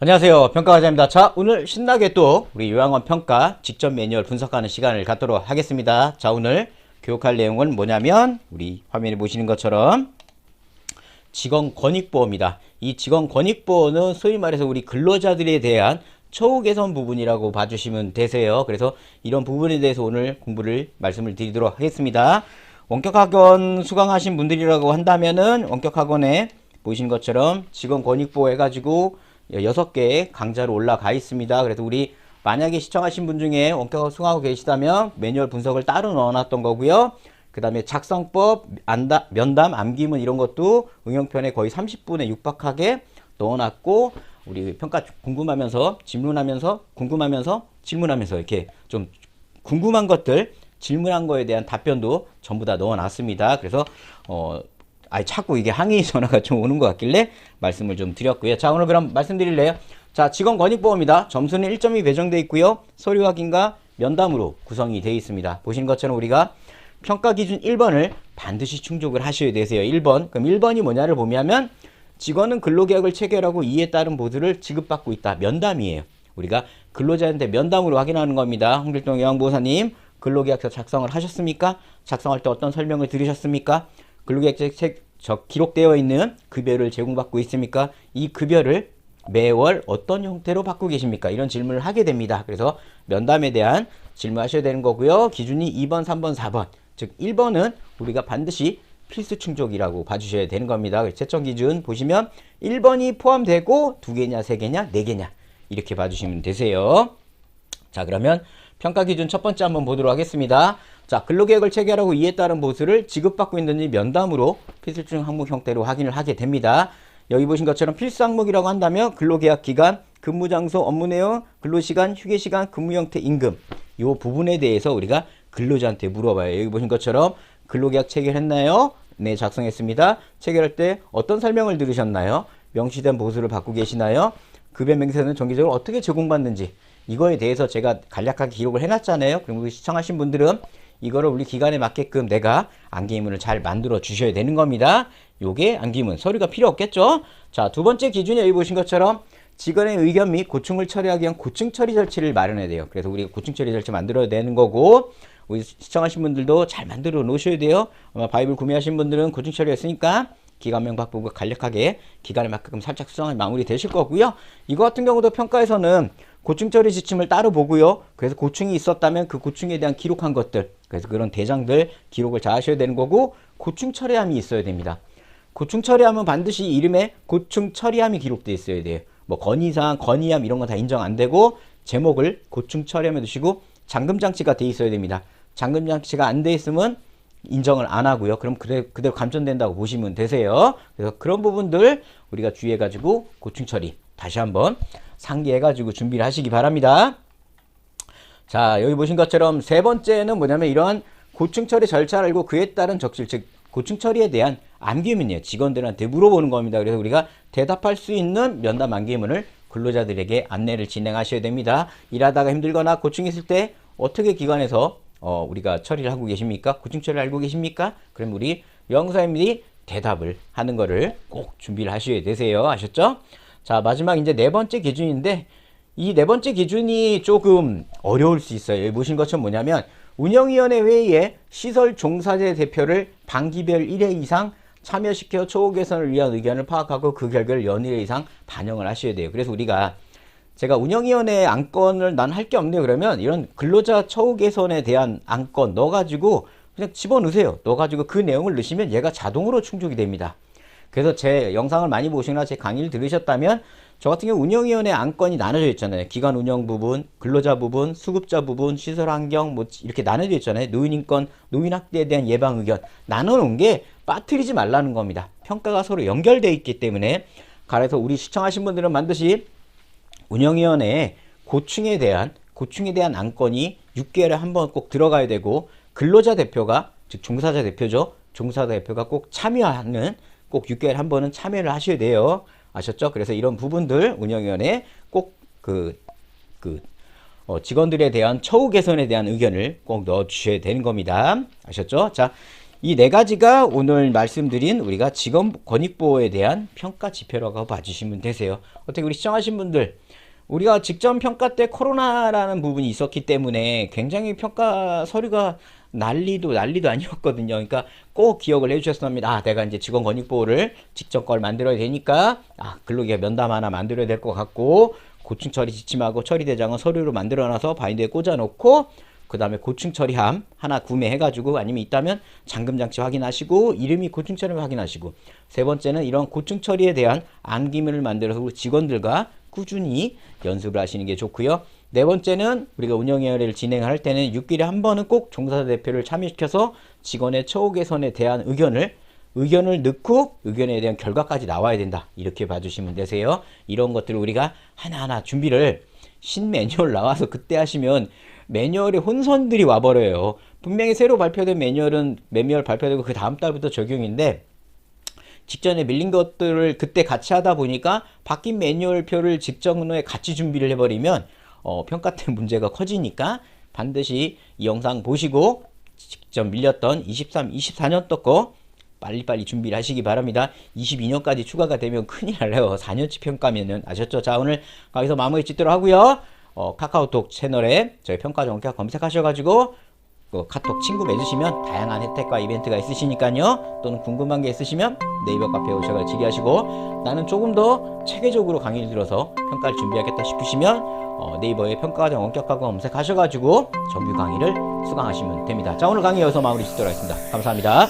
안녕하세요. 평가과장입니다. 자, 오늘 신나게 또 우리 요양원 평가 직접 매뉴얼 분석하는 시간을 갖도록 하겠습니다. 자, 오늘 교육할 내용은 뭐냐면 우리 화면에 보시는 것처럼 직원권익보호입니다. 이 직원권익보호는 소위 말해서 우리 근로자들에 대한 처우 개선 부분이라고 봐주시면 되세요. 그래서 이런 부분에 대해서 오늘 말씀을 드리도록 하겠습니다. 원격학원 수강하신 분들이라고 한다면은 원격학원에 보시는 것처럼 직원권익보호 해가지고 6개의 강좌로 올라가 있습니다. 그래서 우리 만약에 시청하신 분 중에 원격학원 수강하고 계시다면 매뉴얼 분석을 따로 넣어놨던 거고요. 그 다음에 작성법, 면담, 암기문 이런 것도 응용편에 거의 30분에 육박하게 넣어놨고, 우리 평가 궁금하면서 질문하면서 이렇게 좀 궁금한 것들, 질문한 거에 대한 답변도 전부 다 넣어놨습니다. 그래서 자꾸 이게 항의 전화가 좀 오는 것 같길래 말씀을 좀 드렸고요. 자, 오늘 그럼 말씀드릴래요. 자, 직원권익보호입니다. 점수는 1점이 배정되어 있고요. 서류 확인과 면담으로 구성이 되어 있습니다. 보시는 것처럼 우리가 평가 기준 1번을 반드시 충족을 하셔야 되세요. 1번. 그럼 1번이 뭐냐를 보면 직원은 근로계약을 체결하고 이에 따른 보수를 지급받고 있다. 면담이에요. 우리가 근로자한테 면담으로 확인하는 겁니다. 홍길동 요양보호사님, 근로계약서 작성을 하셨습니까? 작성할 때 어떤 설명을 들으셨습니까? 근로계약서에 기록되어 있는 급여를 제공받고 있습니까? 이 급여를 매월 어떤 형태로 받고 계십니까? 이런 질문을 하게 됩니다. 그래서 면담에 대한 질문하셔야 되는 거고요. 기준이 2번, 3번, 4번. 즉 1번은 우리가 반드시 필수 충족이라고 봐주셔야 되는 겁니다. 채점 기준 보시면 1번이 포함되고 2개냐, 3개냐, 4개냐 이렇게 봐주시면 되세요. 자, 그러면 평가 기준 첫 번째 한번 보도록 하겠습니다. 자, 근로계획을 체결하고 이에 따른 보수를 지급받고 있는지 면담으로 필수 충족 항목 형태로 확인을 하게 됩니다. 여기 보신 것처럼 필수 항목이라고 한다면 근로계약 기간, 근무 장소, 업무 내용, 근로시간, 휴게시간, 근무 형태, 임금 이 부분에 대해서 우리가 근로자한테 물어봐요. 여기 보신 것처럼 근로계약 체결했나요? 네, 작성했습니다. 체결할 때 어떤 설명을 들으셨나요? 명시된 보수를 받고 계시나요? 급여 명세는 정기적으로 어떻게 제공받는지 이거에 대해서 제가 간략하게 기록을 해놨잖아요. 그럼 우리 시청하신 분들은 이거를 우리 기간에 맞게끔 내가 암기문을 잘 만들어 주셔야 되는 겁니다. 요게 암기문 서류가 필요 없겠죠? 자, 두 번째 기준이 여기 보신 것처럼 직원의 의견 및 고충을 처리하기 위한 고충 처리 절차를 마련해야 돼요. 그래서 우리가 고충 처리 절차 만들어야 되는 거고, 우리 시청하신 분들도 잘 만들어 놓으셔야 돼요. 아마 바이블 구매하신 분들은 고충 처리했으니까 기간명 바꾸고 간략하게 기간에 맞게끔 살짝 수정이 마무리 되실 거고요. 이거 같은 경우도 평가에서는 고충 처리 지침을 따로 보고요. 그래서 고충이 있었다면 그 고충에 대한 기록한 것들, 그래서 그런 대장들 기록을 잘 하셔야 되는 거고, 고충 처리함이 있어야 됩니다. 고충 처리함은 반드시 이름에 고충 처리함이 기록되어 있어야 돼요. 뭐 건의사항, 건의함 이런 건 다 인정 안 되고 제목을 고충 처리함에 두시고 잠금장치가 돼 있어야 됩니다. 잠금장치가 안 돼 있으면 인정을 안 하고요. 그럼 그대로 감전된다고 보시면 되세요. 그래서 그런 부분들 우리가 주의해가지고 고충 처리 다시 한번 상기해가지고 준비를 하시기 바랍니다. 자, 여기 보신 것처럼 세 번째는 뭐냐면 이러한 고충 처리 절차를 알고 그에 따른 적실, 즉 고충 처리에 대한 암기문이에요. 직원들한테 물어보는 겁니다. 그래서 우리가 대답할 수 있는 면담 암기문을 근로자들에게 안내를 진행하셔야 됩니다. 일하다가 힘들거나 고충이 있을 때 어떻게 기관에서 우리가 처리를 하고 계십니까? 고충 처리를 알고 계십니까? 그럼 우리 요양사님들이 대답을 하는 거를 꼭 준비를 하셔야 되세요. 아셨죠? 자, 마지막 이제 네 번째 기준인데 이 네 번째 기준이 조금 어려울 수 있어요. 여기 보신 것처럼 뭐냐면 운영위원회 회의에 시설 종사자 대표를 반기별 1회 이상 참여시켜 처우 개선을 위한 의견을 파악하고 그 결과를 연일 이상 반영을 하셔야 돼요. 그래서 우리가 제가 운영위원회 안건을 난 할 게 없네요. 그러면 이런 근로자 처우 개선에 대한 안건 넣어가지고 그냥 집어넣으세요. 넣어가지고 그 내용을 넣으시면 얘가 자동으로 충족이 됩니다. 그래서 제 영상을 많이 보시거나 제 강의를 들으셨다면 저 같은 경우 운영위원회 안건이 나눠져 있잖아요. 기관 운영 부분, 근로자 부분, 수급자 부분, 시설 환경 뭐 이렇게 나눠져 있잖아요. 노인인권, 노인학대에 대한 예방 의견 나눠놓은 게 빠뜨리지 말라는 겁니다. 평가가 서로 연결되어 있기 때문에. 그래서 우리 시청하신 분들은 반드시 운영위원회에 고충에 대한 안건이 6개월에 한 번 꼭 들어가야 되고, 근로자 대표가 즉 종사자 대표죠. 종사자 대표가 꼭 참여하는, 꼭 6개월에 한 번은 참여를 하셔야 돼요. 아셨죠? 그래서 이런 부분들 운영위원회에 꼭 직원들에 대한 처우 개선에 대한 의견을 꼭 넣어 주셔야 되는 겁니다. 아셨죠? 자, 이 네 가지가 오늘 말씀드린 우리가 직원 권익보호에 대한 평가 지표라고 봐주시면 되세요. 어떻게 우리 시청하신 분들, 우리가 직전 평가 때 코로나라는 부분이 있었기 때문에 굉장히 평가 서류가 난리도 아니었거든요. 그러니까 꼭 기억을 해주셨으면 합니다. 아, 내가 이제 직원 권익보호를 직접 걸 만들어야 되니까, 근로기업 면담 하나 만들어야 될 것 같고, 고충 처리 지침하고 처리 대장은 서류로 만들어놔서 바인더에 꽂아놓고, 그 다음에 고충 처리함 하나 구매해가지고, 아니면 있다면 잠금 장치 확인하시고, 이름이 고충 처리함 확인하시고, 세 번째는 이런 고충 처리에 대한 암기물을 만들어서 우리 직원들과 꾸준히 연습을 하시는 게 좋고요. 네 번째는 우리가 운영위원회를 진행할 때는 6개월에 한 번은 꼭 종사자 대표를 참여시켜서 직원의 처우 개선에 대한 의견을 넣고 의견에 대한 결과까지 나와야 된다. 이렇게 봐주시면 되세요. 이런 것들을 우리가 하나하나 준비를 신매뉴얼 나와서 그때 하시면 매뉴얼에 혼선들이 와버려요. 분명히 새로 발표된 매뉴얼 발표되고 그 다음 달부터 적용인데 직전에 밀린 것들을 그때 같이 하다 보니까 바뀐 매뉴얼표를 직전에 같이 준비를 해버리면 평가 때 문제가 커지니까 반드시 이 영상 보시고 직접 밀렸던 23, 24년도 거 빨리빨리 준비를 하시기 바랍니다. 22년까지 추가가 되면 큰일 날래요. 4년치 평가면은. 아셨죠? 자, 오늘 여기서 마무리 짓도록 하고요. 카카오톡 채널에 저희 평가 전격 검색하셔가지고 카톡 친구 맺으시면 다양한 혜택과 이벤트가 있으시니까요. 또는 궁금한 게 있으시면 네이버 카페에 오셔서 질의하시고, 나는 조금 더 체계적으로 강의를 들어서 평가를 준비하겠다 싶으시면 네이버에 평가과정 원격학원 검색하셔가지고 정규 강의를 수강하시면 됩니다. 자, 오늘 강의 여기서 마무리 짓도록 하겠습니다. 감사합니다.